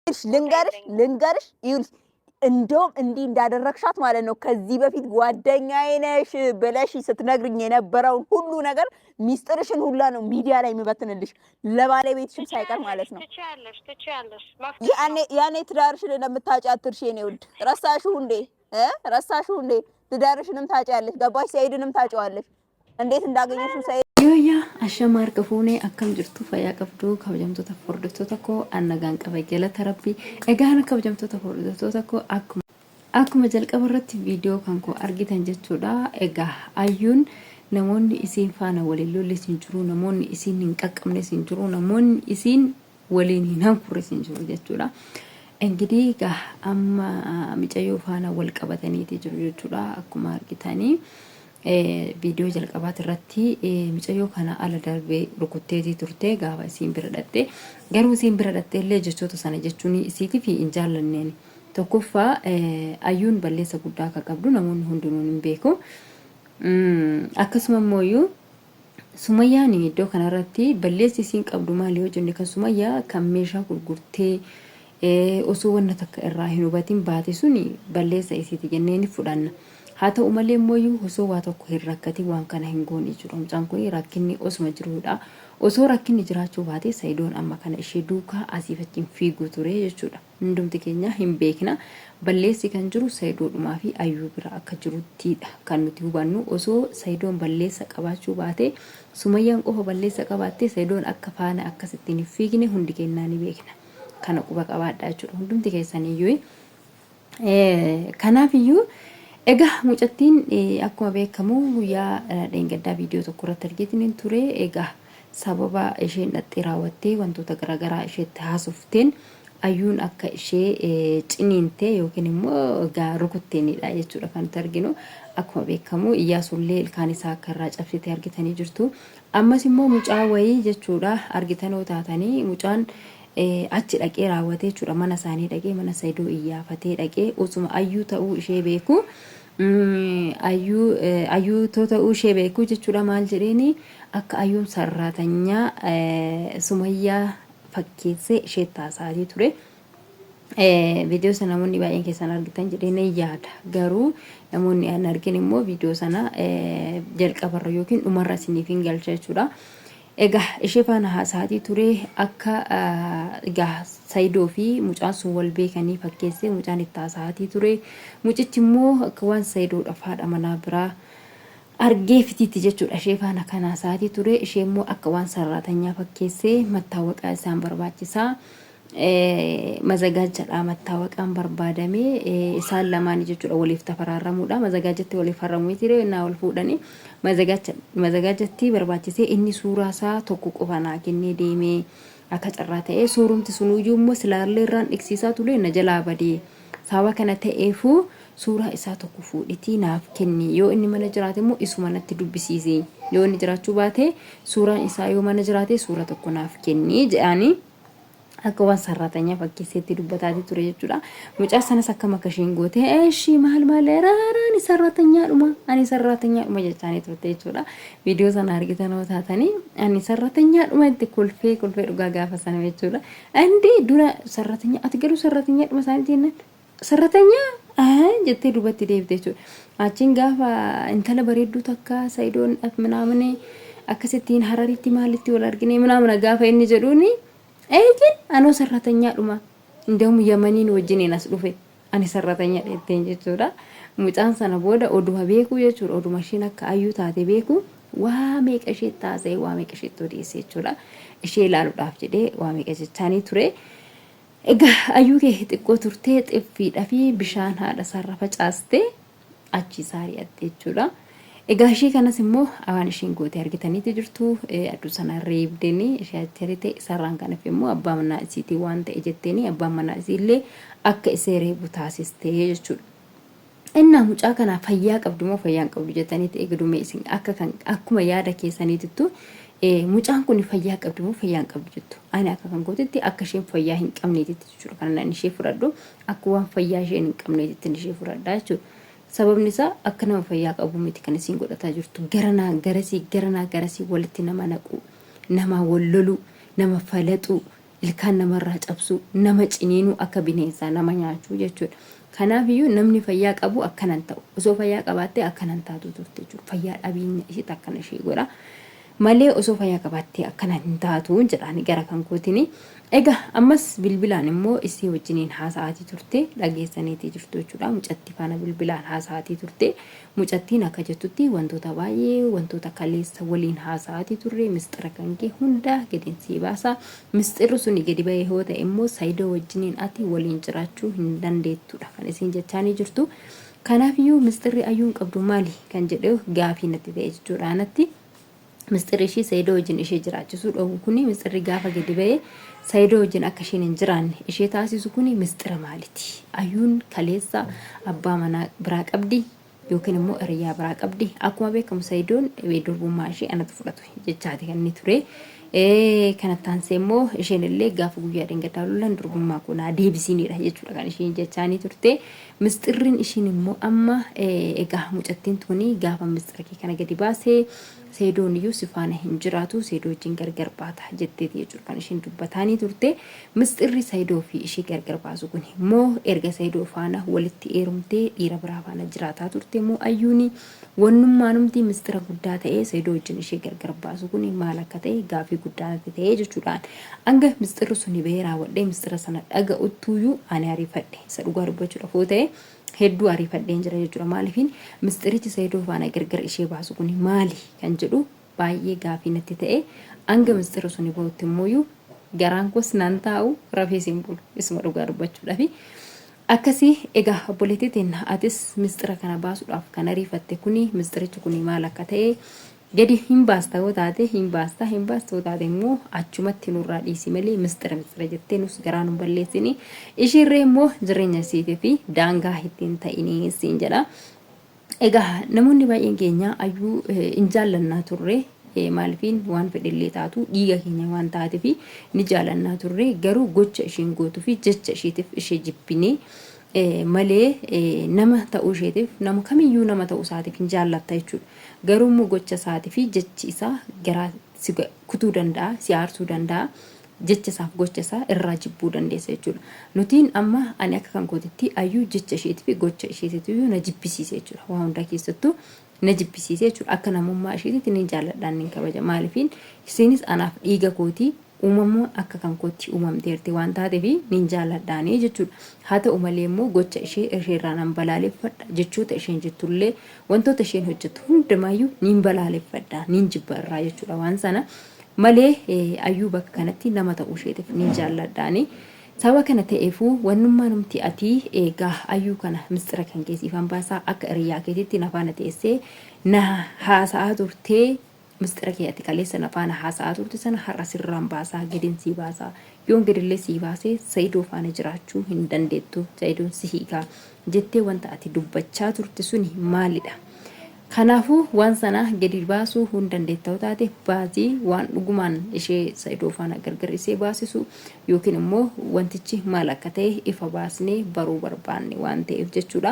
ልንገርሽ ይኸውልሽ እንደውም እንዲህ እንዳደረግሻት ማለት ነው ከዚህ በፊት ጓደኛዬ ነሽ ብለሽ ስትነግሪኝ የነበረውን ሁሉ ነገር ሚስጥርሽን ሁላ ነው ሚዲያ ላይ የሚበትንልሽ ለባለቤትሽም ሳይቀር ማለት ነው። ትችያለሽ። ያኔ ትዳርሽን ለምታጫ አትርሺ የኔ ውድ። ረሳሽው እንዴ? ትዳርሽንም ታጫለሽ። ገባሽ? ሰይድንም ታጫዋለሽ። እንዴት እንዳገኘሽው ሰይድ Yoya ashamar kafuune akkam jirtu fayyaa qabdu kabajamtoota hordoftoota koo annagaan qaba galata rabbii egaan kabajamtoota hordoftoota koo akkuma jalqaba irratti viidiyoo kan koo argitan jechuudha. Egaa ayyuun namoonni isiin faana waliin lolli siin jiru, namoonni isiin hin qaqqabne siin jiru, namoonni isiin waliin hin hankurre siin jiru jechuudha. Engidihi egaa amma micayyoo faana wal qabataniiti jiru jechuudha. Akkuma argitanii video jalqabaat irratti micayyoo kana ala darbee rukutteetii turte gaafa isiin bira dhatte garuu isiin bira dhatte illee jechoota sana jechuun isiitii fi hin jaallanneen tokkoffaa ayyuun balleessa guddaa akka qabdu namoonni hundinuun hin beeku. Akkasuma immoo Sumayyaan iddoo kanarratti balleessi isiin qabdu maali yoo jenne kan Sumayyaa kan meeshaa gurgurtee osoo wanna takka irraa hin hubatin baate suni balleessa isiiti jenneen fudhanna. haa ta'u malee immoo osoo waa tokko hin rakkatin waan kana hin goone jiru. Mucaan kun rakkinni osuma jiruudha. Osoo rakkinni jiraachuu baate Sayidoon amma kana ishee duukaa asii fachiin fiiguu ture jechuudha. Hundumti keenya hin beekna. Balleessi kan jiru Sayidoodhumaa fi Ayyuu bira akka jiruttidha kan nuti hubannu. Osoo Sayidoon balleessa qabaachuu baate Sumayyaan qofa balleessa qabaatte Sayidoon akka faana akkasittiin hin fiigne hundi keenyaa ni beekna. Kana quba qabaadhaa jechuudha. Hundumti keessaniyyuu kanaafuu Egaa mucattiin akkuma beekamu guyyaa dheengaddaa viidiyoo tokko irratti argitaniin ture. Egaa sababa isheen dhattee raawwattee wantoota garaagaraa isheetti haasofteen ayyuun akka ishee ciniintee yookiin immoo egaa rukutteenidha jechuudha kan nuti arginu. Akkuma beekamu Iyyaasullee ilkaan isaa akka irraa cabsitee argitanii jirtu. Ammas immoo mucaa wayii jechuudha argitanoo taatanii mucaan achi dhaqee raawwatee jechuudha. Mana isaanii dhaqee mana Sayidoo iyyafatee dhaqee osuma Ayyuu ta'uu ishee beeku. Ayyuu ta'uu ishee beeku jechuudha. Maal jedheeni akka Ayyuun sarraatanyaa Sumayyaa fakkeessee ishee taasisaatii ture. Viidiyoo sana namoonni baay'een keessan argitan jedhee yaada. Garuu namoonni aan argin immoo viidiyoo sana jalqabarra yookiin dhumarra isiniif hin galcha jechuudha. Egaa ishee faana haasaatii ture akka egaa Sayidoo fi mucaan sun wal beekanii fakkeessee mucaan itti haasaatii ture. Mucichi immoo akka waan Sayidoodhaaf haadha manaa biraa argee fitiitti jechuudha. Ishee faana kan haasaatii ture. Ishee immoo akka waan sarraatanyaa fakkeessee mattaawaqaa isaan barbaachisaa. Mazagaajadhaa mattaawaqaan barbaadamee isaan lamaan jechuudha waliif tafaraaramuudha. Mazagaajatti waliif harramuu ture innaa wal fuudhanii mazagaajatti barbaachisee inni suuraa isaa tokko qofa naa kennee deemee akka carraa ta'ee suurumti sunuyyuu immoo silaallee irraan dhiqsiisaa ture na jalaa badee sababa kana ta'eefuu suuraa isaa tokko fuudhitii naaf kenni yoo inni mana jiraate immoo isuma natti dubbisiise yoo inni jiraachuu baate suuraan isaa yoo mana jiraate suura tokko naaf kenni jedhanii akka waan sarraatanyaa fakkeesseetti dubbataati ture jechuudha. Mucaa sanas akka makashiin goote eeshi maal ani sarraatanyaadhuma jechaanii turte jechuudha. Viidiyoo sana argitanoo taatanii ani sarraatanyaadhuma itti kolfee dhugaa gaafa sana jechuudha. Andi dura sarraatanyaa ati garuu sarraatanyaadhuma isaanii jennaan sarraatanyaa jettee dubbatti deebite jechuudha. Achiin gaafa intala bareedduu takka Sayidoon minamne akkasittiin Hararitti maalitti wal argine minamna gaafa inni jedhuuni Eekin anoo sarraatanyaadhuma indoomu Yamaniin wajjiniin as dhufe ani sarraatanyaa dheetteen jechuudha. Mucaan sana booda oduma beeku jechuudha. Oduma ishiin akka Ayyuu taate beeku waa meeqa ishee taasee waa meeqa isheetti odeesse jechuudha. Ishee ilaaluudhaaf jedhee waa meeqa jechaanii ture. Egaa Ayyuu kee xiqqoo turtee xiffiidhaa fi bishaan haadha sarara facaastee achi saari'atte jechuudha. Egaa ishee kanas immoo awaan isheen goote argitaniiti jirtu aduu sana reebdeni ishee achirite sarraan kanaaf immoo abbaa manaa isiitii waan ta'e jetteeni abbaan manaa isiillee akka isee reebu taasiste jechuudha. Innaa mucaa kana fayyaa qabdu moo fayyaa hin qabdu jettaniiti eegdume isin akkuma yaada keessaniittu mucaan kun fayyaa qabdu moo fayyaa hin qabdu jettu. Ani akka kan gootetti akka isheen fayyaa hin qabneetti jechuudha. Kanaan ishee fudhadhu akka waan fayyaa isheen hin qabneetti ishee fudhadhaa jechuudha. Sababni isaa akka nama fayyaa qabu miti kan isin godhataa jirtu. Garanaa garasii walitti nama naqu, nama wallolu, nama falaxu, ilkaan namarraa cabsu nama ciniinuu akka bineensaa nama nyaachuu jechuudha. Kanaafiyyuu namni fayyaa qabu akkanan ta'u osoo fayyaa qabaattee akkanan taatu turte jechuudha. Fayyaa dhabiinna ishee akkana ishee godha malee osoo fayyaa qabaattee akkanan hin taatu jedhaani gara kan kootini. Egaa ammas bilbilaan immoo isii wajjiniin haasa'aatii turte dhageessaniitii jirtu jechuudha. Mucattii faana bilbilaan haasa'aatii turte. Mucattiin akka jettutti wantoota baay'ee wantoota kaleessa waliin haasa'aatii turre mistira kan kee hunda gadi sii baasa. Mistirri suni gadi bahee yoo ta'e immoo Saayidoo wajjiniin ati waliin jiraachuu hin dandeettudha kan isiin jechaanii jirtu. Kanaafiyyuu mistirri ayyuun qabdu maali kan jedhu gaafii natti ta'e jechuudha natti. Mistirri ishii Saayidoo wajjin ishee jiraachisuu dhoowwu kuni mistirri gaafa gadi bahee Saayidoo wajjin akka isheen hin jiraanne ishee taasisu kuni mistira maaliti? Ayyuun kaleessa abbaa manaa biraa qabdi yookiin immoo hiriyaa biraa qabdi. Akkuma beekamu Saayidoon durbummaa ishee anatu fudhatu jechaati kan inni ture. Kanatti aansee immoo isheen illee gaafa guyyaa dhangataa lolan durbummaa kunaa deebisiinidha jechuudha kan isheen jechaanii turte. Mistirriin ishiin immoo amma egaa mucattiin tuni gaafa mistira kee kana gadi baasee Saayidoon iyyuu si faana hin jiraatu Saayidoo wajjin gargar baata jetteeti jechuudha kan isheen dubbataanii turte. Mistirri Saayidoo fi ishee gargar baasu kun immoo erga Saayidoo faana walitti heerumtee dhiira biraa faana jiraataa turte immoo ayyuuni wannummaanumti mistira guddaa ta'ee Saayidoo wajjin ishee gargar baasu kun maal akka ta'e gaafii guddaa natti ta'ee jechuudhaan hanga mistirri suni bahee raawwadhee mistira sana dhaga'uttuyyuu ani ariifadhe isa dhugaa dubbachuudhaaf yoo ta'e hedduu ariifadheen jira jechuudha. Maaliifin mistirichi Saayidoo faana gargar ishee baasu kun maali kan jedhu baay'ee gaafii natti ta'e hanga mistira suni bahutti immoo garaan kos nan taa'u rafee simbulu isuma dhugaa dubbachuudhaaf. Akkasii egaa obboleettiin atis mistira kana baasuudhaaf kan ariifatte kuni mistirichi kuni maal akka ta'e gadi hin baasta yoo taate hin baasta yoo taate immoo achumatti nurraa dhiisi malee mistira jettee nus garaa nu balleessini. Ishiirree immoo jireenya isiitii fi daangaa ittiin ta'inii siin jedha. Egaa namoonni baay'een keenya ayyuu hin jaallannaa turre maaliifin waan fedhillee taatu dhiiga keenya waan taateef ni jaallannaa turre garuu gocha isheen gootuu fi jecha isheetiif ishee jibbinee malee nama ta'uu isheetiif nama kamiyyuu nama ta'uu isaatiif hin jaallatta jechuudha. Garuu immoo gocha isaatii fi jechi isaa garaa si kutuu danda'a, si aarsuu danda'a. Jecha isaaf gocha isaa irraa jibbuu dandeessa jechuudha. Nutiin amma ani akka kan kootitti ayyuu jecha isheetii fi gocha isheetiiyyuu na jibbisiise jechuudha. Waa hunda keessattuu na jibbisiise jechuudha. Akka namummaa isheetiitti ni jaalladhaan ni kabaja. Maaliifin isinis anaaf dhiiga kootii uumamuu akka kan kootti uumamteerti waan taateef ni jaalladhaanii jechuudha. Haa ta'u malee immoo gocha isheerraa nan balaaleffadha jechoota isheen jettullee wantoota isheen hojjettu hundumaayyuu ni balaaleffadha ni jibbarraa jechuudha. Waan sana malee ayyuu bakka kanatti nama ta'uu isheetiif ni jaalladhaanii. Sababa kana ta'eefuu wannummaa numti ati eegaa ayyuu kana mistira kan keessiifan baasaa akka hiriyaa keetitti nafaana teessee na haasa'aa turtee mistira kee ati kaleessa nafaana haasa'aa turte sana har'a sirraan baasaa gadiin sii baasaa yoon gadillee sii baasee Saayidoo faana jiraachuu hin dandeettu Saayidoon si hiikaa jettee wanta ati dubbachaa turte suni maalidha? Kanaafuu waan sana gadi baasuu hin dandeettau taate baasii waan dhugumaan ishee Saayidoo faana gargar isee baasisu yookiin immoo wantichi maal akka ta'e ifa baasnee baruu barbaanne waan ta'eef jechuudha.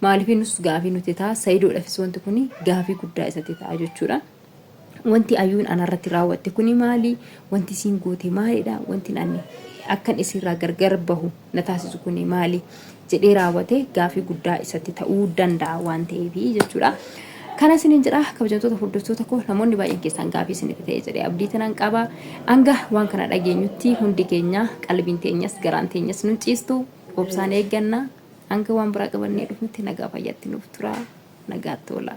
Maaliifin nus gaafii nuti ta'a Saayidoodhaafis wanti kun gaafii guddaa isatti ta'a jechuudha. Wanti ayyuun anarratti raawwatte kuni maali? Wanti isiin goote maalidha? Wanti ani akkan isirraa gargar bahu na taasisu kuni maali? Jedhee raawwate gaafii guddaa isatti ta'uu danda'a waan ta'eef jechuudha. Kana isiniin jedha kabajamtoota hordoftoota koo namoonni baay'een keessan gaafii isinitti ta'e jedhee abdii tanaan qaba. Hanga waan kana dhageenyutti hundi keenya qalbiin teenyas garaan teenyas nun ciistu obsaan eegganna. Hanga waan biraa qabannee dhufnutti nagaa fayyatti nuuf tura. Nagaatti oola.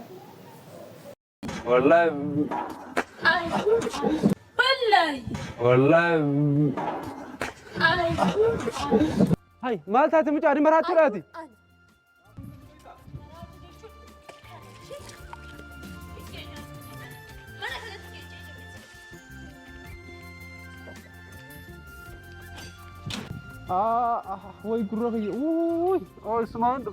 والله هاي مالتها تمجاري مرات ثلاثي هو يقول رغي اوي اسمان